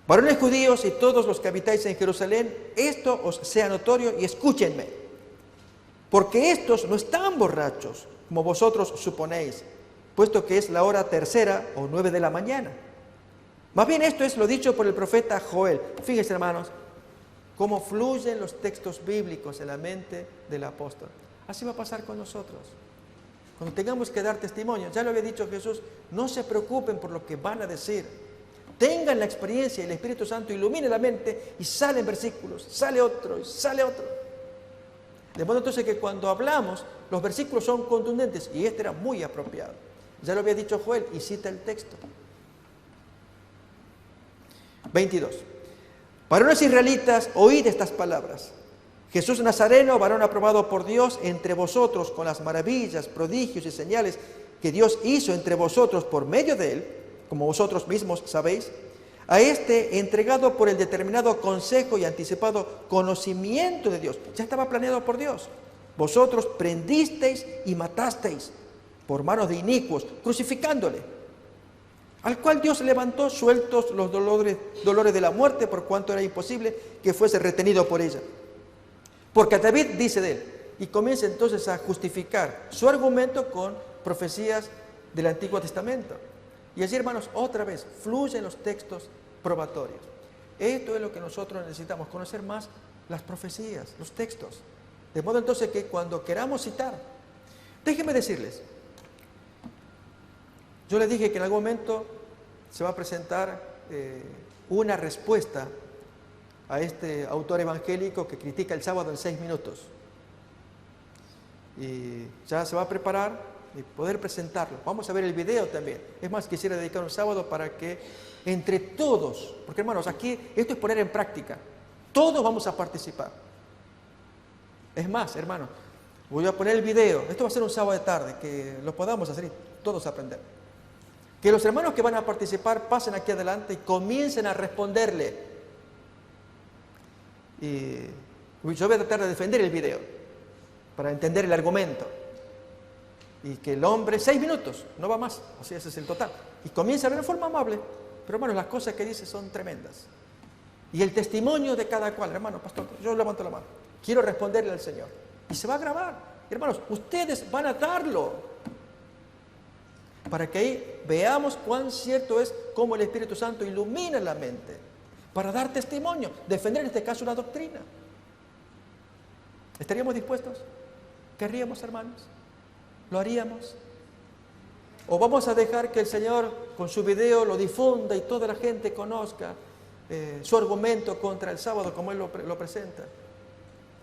Varones judíos y todos los que habitáis en Jerusalén, esto os sea notorio y escúchenme, porque estos no están borrachos, como vosotros suponéis, puesto que es la hora 3:00 o 9 de la mañana. Más bien esto es lo dicho por el profeta Joel. Fíjense, hermanos, cómo fluyen los textos bíblicos en la mente del apóstol. Así va a pasar con nosotros. Cuando tengamos que dar testimonio, ya lo había dicho Jesús, no se preocupen por lo que van a decir. Tengan la experiencia y el Espíritu Santo ilumine la mente y salen versículos, sale otro y sale otro. De modo entonces que cuando hablamos, los versículos son contundentes y este era muy apropiado. Ya lo había dicho Joel y cita el texto. 22. Varones israelitas, oíd estas palabras. Jesús Nazareno, varón aprobado por Dios entre vosotros con las maravillas, prodigios y señales que Dios hizo entre vosotros por medio de él, como vosotros mismos sabéis, a este entregado por el determinado consejo y anticipado conocimiento de Dios. Ya estaba planeado por Dios. Vosotros prendisteis y matasteis por manos de inicuos, crucificándole, al cual Dios levantó sueltos los dolores de la muerte, por cuanto era imposible que fuese retenido por ella. Porque David dice de él, y comienza entonces a justificar su argumento con profecías del Antiguo Testamento. Y así, hermanos, otra vez, fluyen los textos probatorios. Esto es lo que nosotros necesitamos, conocer más las profecías, los textos. De modo entonces que cuando queramos citar, déjenme decirles, yo les dije que en algún momento se va a presentar una respuesta a este autor evangélico que critica el sábado en 6 minutos. Y ya se va a preparar y poder presentarlo. Vamos a ver el video también. Es más, quisiera dedicar un sábado para que entre todos, porque hermanos, aquí esto es poner en práctica, todos vamos a participar. Es más, hermanos, voy a poner el video, esto va a ser un sábado de tarde, que lo podamos hacer y todos aprender. Que los hermanos que van a participar pasen aquí adelante y comiencen a responderle. Y yo voy a tratar de defender el video para entender el argumento. Y que el hombre, 6 minutos, no va más, así ese es el total. Y comienza a hablar en forma amable, pero hermanos, las cosas que dice son tremendas. Y el testimonio de cada cual, hermano, pastor, yo levanto la mano, quiero responderle al Señor. Y se va a grabar. Hermanos, ustedes van a darlo, para que ahí veamos cuán cierto es cómo el Espíritu Santo ilumina la mente, para dar testimonio, defender en este caso una doctrina. ¿Estaríamos dispuestos? ¿Querríamos, hermanos? ¿Lo haríamos? ¿O vamos a dejar que el Señor con su video lo difunda y toda la gente conozca su argumento contra el sábado como Él lo presenta?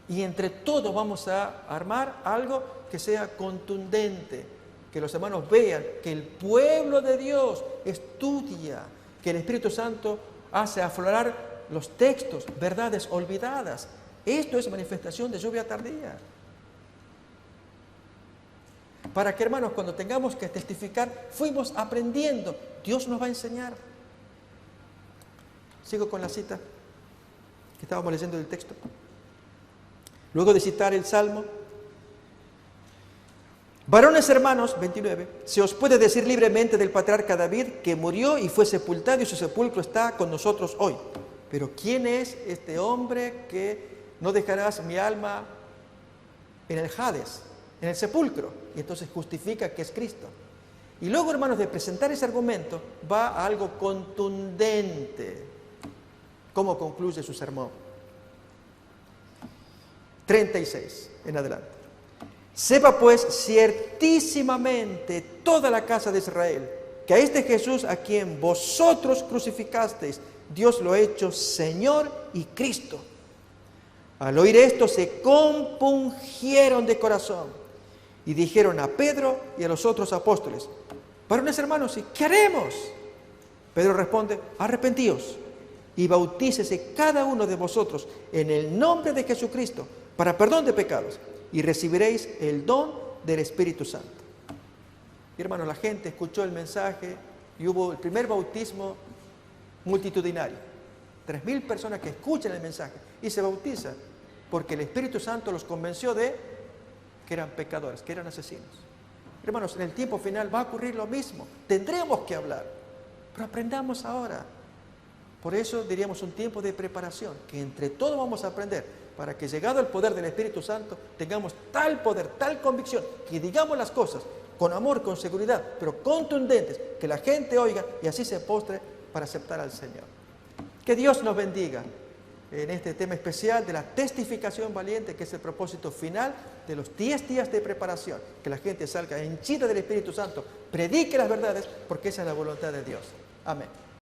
Y entre todos vamos a armar algo que sea contundente, que los hermanos vean que el pueblo de Dios estudia, que el Espíritu Santo hace aflorar los textos, verdades olvidadas. Esto es manifestación de lluvia tardía. Para que, hermanos, cuando tengamos que testificar, fuimos aprendiendo. Dios nos va a enseñar. Sigo con la cita que estábamos leyendo del texto. Luego de citar el Salmo, varones hermanos, 29, se os puede decir libremente del patriarca David que murió y fue sepultado y su sepulcro está con nosotros hoy. Pero ¿quién es este hombre que no dejarás mi alma en el Hades? en el sepulcro, y entonces justifica que es Cristo. Y luego, hermanos, de presentar ese argumento, va a algo contundente. ¿Cómo concluye su sermón? 36 en adelante. Sepa pues ciertísimamente toda la casa de Israel, que a este Jesús a quien vosotros crucificasteis, Dios lo ha hecho Señor y Cristo. Al oír esto se compungieron de corazón y dijeron a Pedro y a los otros apóstoles: varones hermanos, ¿qué haremos? Pedro responde: arrepentíos y bautícese cada uno de vosotros en el nombre de Jesucristo para perdón de pecados, y recibiréis el don del Espíritu Santo. Y hermanos, la gente escuchó el mensaje y hubo el primer bautismo multitudinario. 3,000 personas que escuchan el mensaje y se bautizan porque el Espíritu Santo los convenció de que eran pecadores, que eran asesinos. Hermanos, en el tiempo final va a ocurrir lo mismo. Tendremos que hablar, pero aprendamos ahora. Por eso diríamos un tiempo de preparación, que entre todos vamos a aprender, para que llegado el poder del Espíritu Santo tengamos tal poder, tal convicción, que digamos las cosas con amor, con seguridad, pero contundentes, que la gente oiga y así se postre para aceptar al Señor. Que Dios nos bendiga en este tema especial de la testificación valiente, que es el propósito final de los 10 días de preparación. Que la gente salga henchida del Espíritu Santo, predique las verdades, porque esa es la voluntad de Dios. Amén.